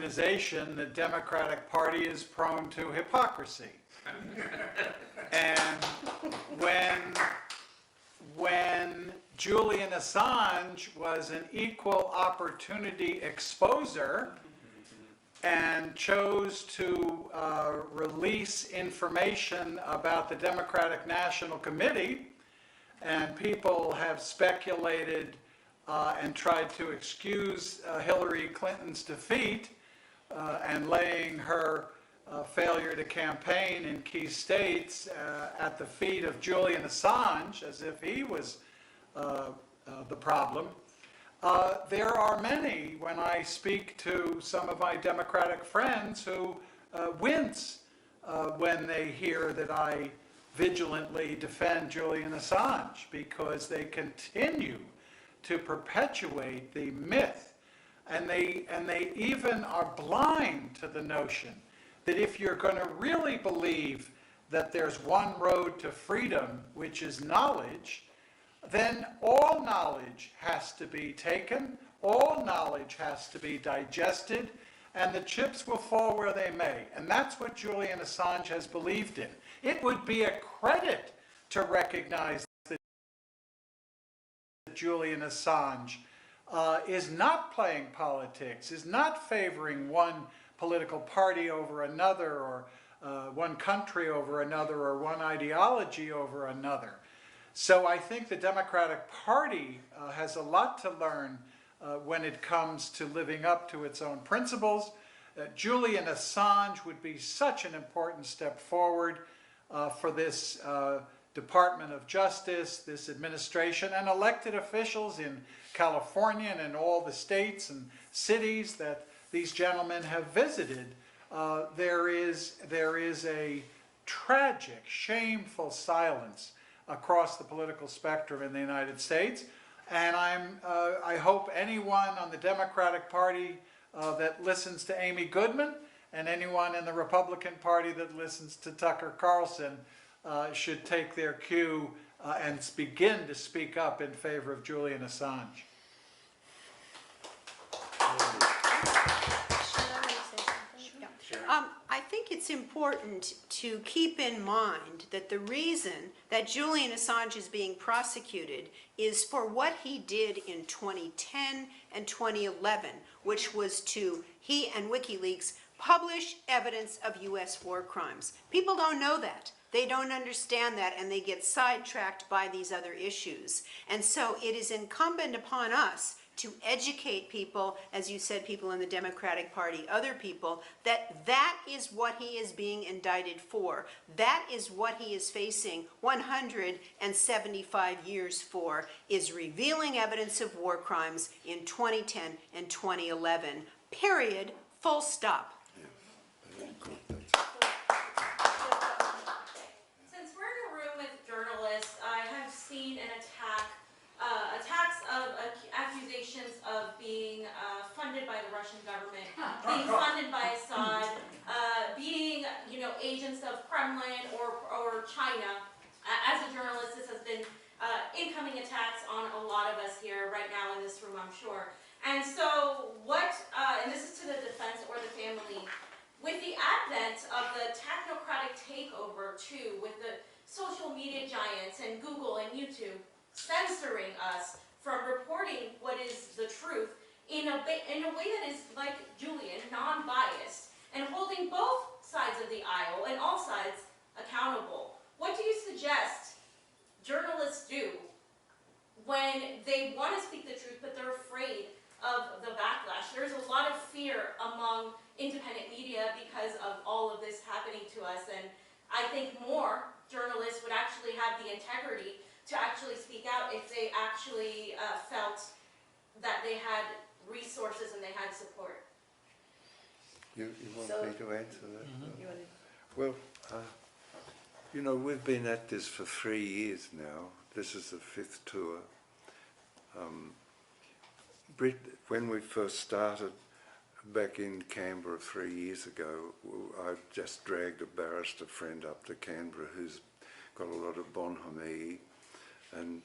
organization, the Democratic Party is prone to hypocrisy. And when Julian Assange was an equal opportunity exposer and chose to release information about the Democratic National Committee, and people have speculated and tried to excuse Hillary Clinton's defeat and laying her failure to campaign in key states at the feet of Julian Assange, as if he was the problem. There are many, when I speak to some of my Democratic friends, who wince when they hear that I vigilantly defend Julian Assange, because they continue to perpetuate the myth, and they even are blind to the notion that if you're going to really believe that there's one road to freedom, which is knowledge, then all knowledge has to be taken, all knowledge has to be digested, and the chips will fall where they may. And that's what Julian Assange has believed in. It would be a credit to recognize that Julian Assange is not playing politics, is not favoring one political party over another, or one country over another, or one ideology over another. So I think the Democratic Party has a lot to learn when it comes to living up to its own principles. Julian Assange would be such an important step forward for this Department of Justice, this administration, and elected officials in California and in all the states and cities that these gentlemen have visited. There is a tragic, shameful silence across the political spectrum in the United States, and I hope anyone on the Democratic Party that listens to Amy Goodman, and anyone in the Republican Party that listens to Tucker Carlson should take their cue and begin to speak up in favor of Julian Assange. I think it's important to keep in mind that the reason that Julian Assange is being prosecuted is for what he did in 2010 and 2011, which was to, he and WikiLeaks, publish evidence of U.S. war crimes. People don't know that. They don't understand that, and they get sidetracked by these other issues. And so it is incumbent upon us to educate people, as you said, people in the Democratic Party, other people, that that is what he is being indicted for. That is what he is facing 175 years for, is revealing evidence of war crimes in 2010 and 2011. Period. Full stop. Since we're in a room with journalists, I have seen an attacks of accusations of being funded by the Russian government, being funded by Assad, being, agents of Kremlin or China. As a journalist, this has been incoming attacks on a lot of us here right now in this room, I'm sure. And so and this is to the defense or the family, with the advent of the technocratic takeover too, with the social media giants and Google and YouTube censoring us from reporting what is the truth in a way that is, like Julian, non-biased, and holding both sides of the aisle and all sides accountable. What do you suggest journalists do when they want to speak the truth, but they're afraid of the backlash? There's a lot of fear among independent media because of all of this happening to us, and I think more journalists would actually have the integrity to actually speak out if they actually felt that they had resources and they had support. You want me to answer that? Well, we've been at this for 3 years now. This is the 5th tour. When we first started back in Canberra 3 years ago, I just dragged a barrister friend up to Canberra who's got a lot of bonhomie, and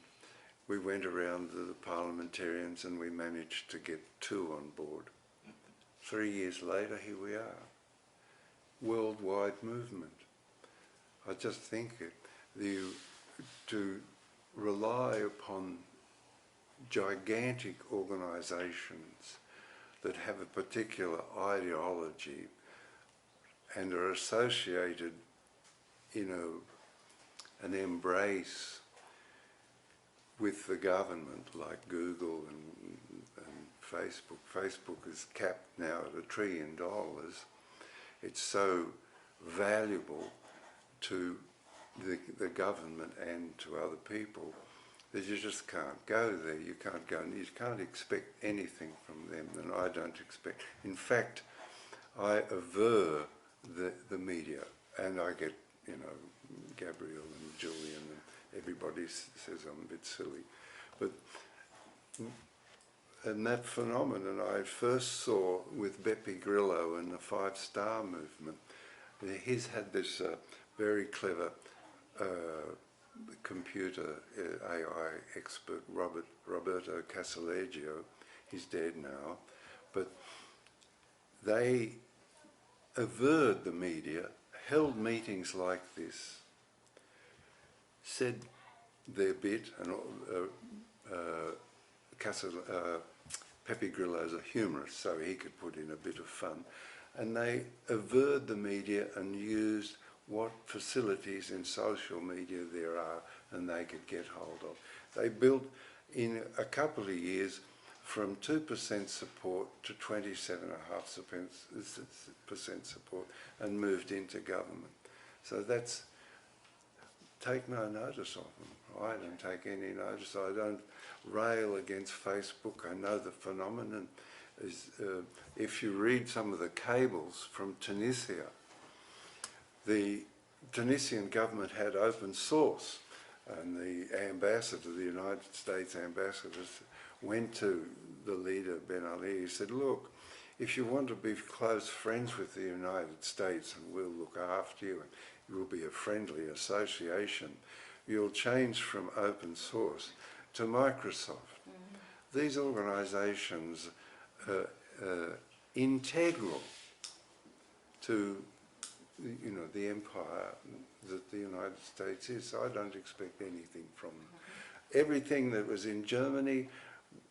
we went around to the parliamentarians and we managed to get 2 on board. 3 years later, here we are. Worldwide movement. I just think to rely upon gigantic organisations that have a particular ideology and are associated in an embrace with the government, like Google and Facebook. Facebook is capped now at $1 trillion. It's so valuable to the government and to other people that you just can't go there. You can't go, and you can't expect anything from them, and I don't expect. In fact, I aver the media, and I get, Gabrielle and Julian and everybody says I'm a bit silly, but and that phenomenon I first saw with Beppe Grillo and the Five Star Movement. He's had this very clever computer AI expert, Roberto Casaleggio. He's dead now, but they averred the media, held meetings like this, said their bit, and Pepe Grillo's a humorist, so he could put in a bit of fun, and they averred the media and used what facilities in social media there are and they could get hold of. They built in a couple of years from 2% support to 27.5% support and moved into government. So that's, take no notice of them. I don't take any notice. I don't rail against Facebook. I know the phenomenon is, if you read some of the cables from Tunisia, the Tunisian government had open source, and the ambassador, the United States ambassador, went to the leader, Ben Ali. He said, look, if you want to be close friends with the United States and we'll look after you and it will be a friendly association, you'll change from open source to Microsoft. Mm-hmm. These organisations are integral to the empire that the United States is. So I don't expect anything from them. Mm-hmm. Everything that was in Germany,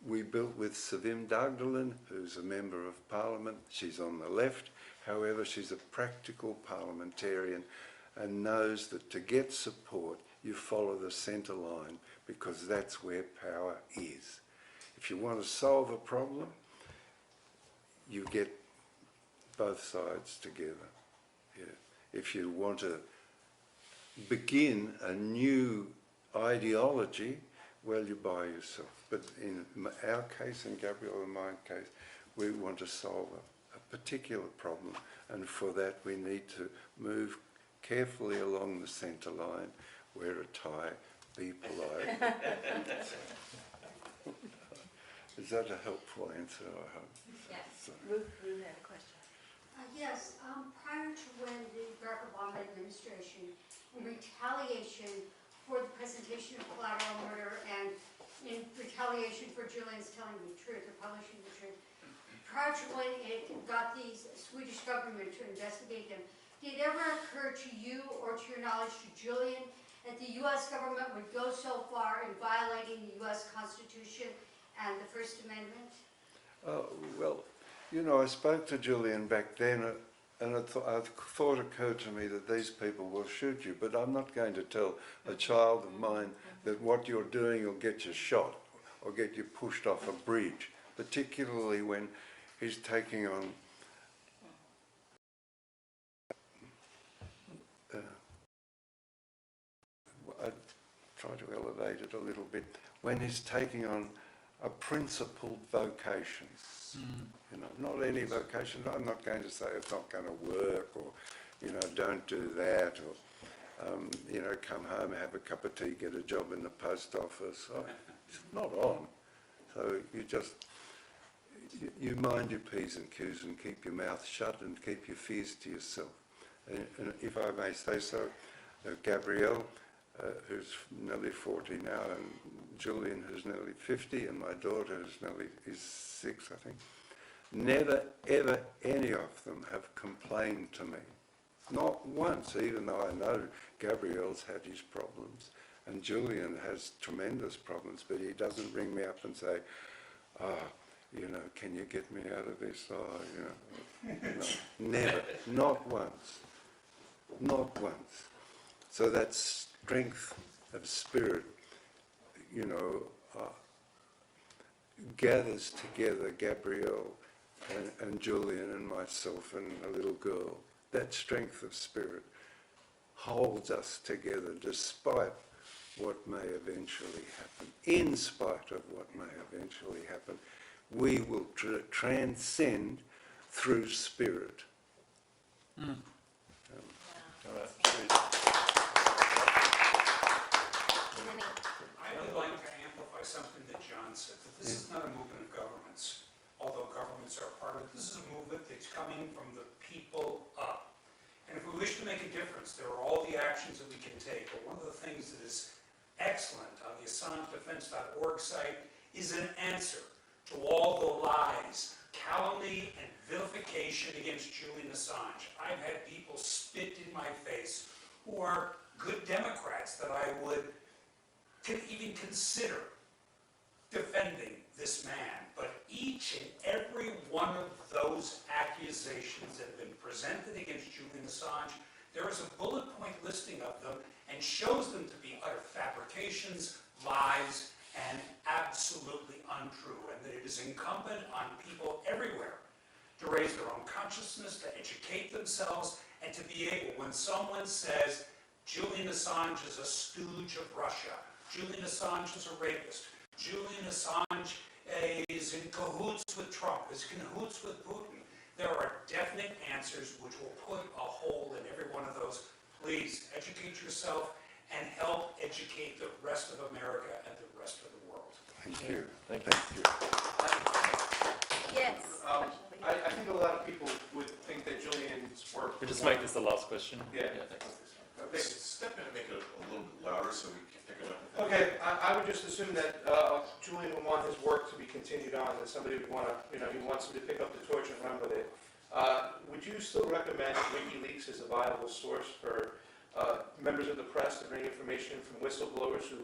we built with Sevim Dagdalen, who's a member of parliament. She's on the left. However, she's a practical parliamentarian and knows that to get support, you follow the centre line because that's where power is. If you want to solve a problem, you get both sides together. Yeah. If you want to begin a new ideology, well, you buy yourself. But in our case, in Gabrielle and my case, we want to solve a particular problem, and for that we need to move carefully along the centre line, wear a tie, be polite. Is that a helpful answer, I hope? Yes. So. Ruth had a question. Yes, prior to when the Barack Obama administration, in retaliation for the presentation of collateral murder and in retaliation for Julian's telling the truth or publishing the truth, prior to when it got the Swedish government to investigate him, did it ever occur to you or to your knowledge to Julian that the U.S. government would go so far in violating the U.S. Constitution and the First Amendment? Well, I spoke to Julian back then, and a thought occurred to me that these people will shoot you, but I'm not going to tell a child of mine that what you're doing will get you shot or get you pushed off a bridge, particularly when he's taking on I try to elevate it a little bit, when he's taking on a principled vocation. Not any vocation. I'm not going to say it's not going to work, or don't do that, or come home, have a cup of tea, get a job in the post office. It's not on. So you mind your P's and Q's and keep your mouth shut and keep your fears to yourself. And if I may say so, Gabrielle, who's nearly 40 now, and Julian, who's nearly 50, and my daughter is 6, I think. Never, ever any of them have complained to me. Not once, even though I know Gabriel's had his problems and Julian has tremendous problems, but he doesn't ring me up and say, can you get me out of this? No, never, not once, not once. So that strength of spirit, gathers together Gabrielle and Julian and myself and a little girl. That strength of spirit holds us together despite what may eventually happen. In spite of what may eventually happen, we will transcend through spirit. All right. I would like to amplify something that John said, that this is not a movement of governments, although governments are part of it. This is a movement that's coming from the people up. And if we wish to make a difference, there are all the actions that we can take. But one of the things that is excellent on the AssangeDefense.org site is an answer to all the lies, calumny, and vilification against Julian Assange. I've had people spit in my face who are good Democrats that I would even consider defending this man. But each and every one of those accusations that have been presented against Julian Assange, there is a bullet point listing of them and shows them to be utter fabrications, lies, and absolutely untrue, and that it is incumbent on people everywhere to raise their own consciousness, to educate themselves, and to be able, when someone says, Julian Assange is a stooge of Russia, Julian Assange is a rapist, Julian Assange is in cahoots with Trump, is in cahoots with Putin, there are definite answers which will put a hole in every one of those. Please educate yourself and help educate the rest of America and the rest of the world. Thank you. Thank you. Yes. I think a lot of people would think that Julian's work. We'll just make this the last question. Yeah. Thanks. Step in and make it a little bit louder so we can pick it up. Okay, I would just assume that Julian would want his work to be continued on, that somebody would want to, he wants to pick up the torch and run with it. Would you still recommend WikiLeaks as a viable source for members of the press to bring information from whistleblowers who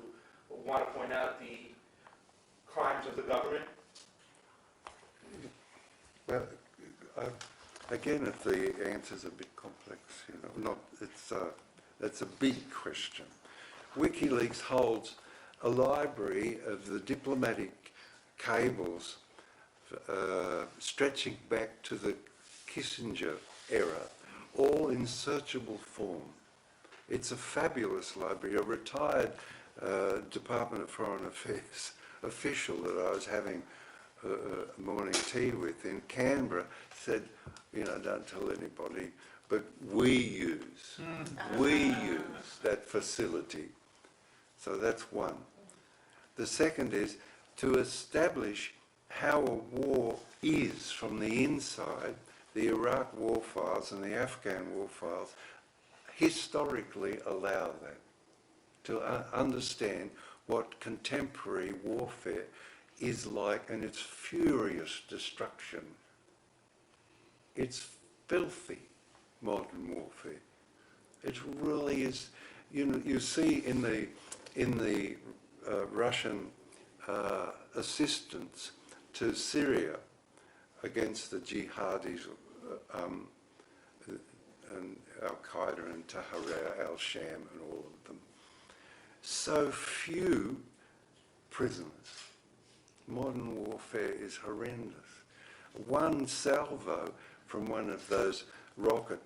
want to point out the crimes of the government? Well, again, if the answer's a bit complex, that's a big question. WikiLeaks holds a library of the diplomatic cables stretching back to the Kissinger era, all in searchable form. It's a fabulous library. A retired Department of Foreign Affairs official that I was having morning tea with in Canberra said, don't tell anybody, but we use that facility. So that's one. The second is to establish how a war is from the inside. The Iraq war files and the Afghan war files historically allow that, to understand what contemporary warfare is like, and its furious destruction. It's filthy, modern warfare. It really is. You see in the Russian assistance to Syria against the jihadis and Al-Qaeda and Tahrir al-Sham and all of them. So few prisoners. Modern warfare is horrendous. One salvo from one of those rocket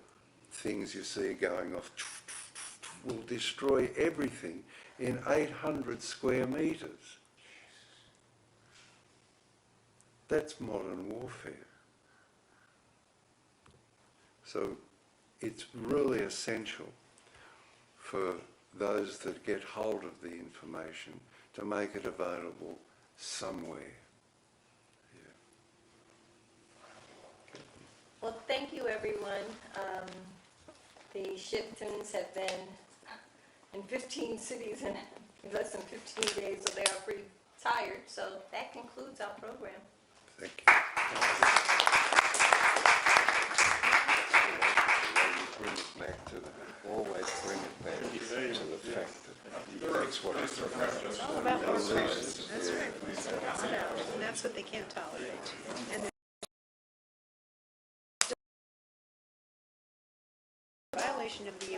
things you see going off will destroy everything in 800 square meters. That's modern warfare. So it's really essential for those that get hold of the information to make it available somewhere. Well, thank you, everyone. The Shiptons have been in 15 cities in less than 15 days, so they are pretty tired. So that concludes our program. Thank you. That's what it's It's all about work product. That's right. That's what it's about. And that's what they can't tolerate. And the violation of the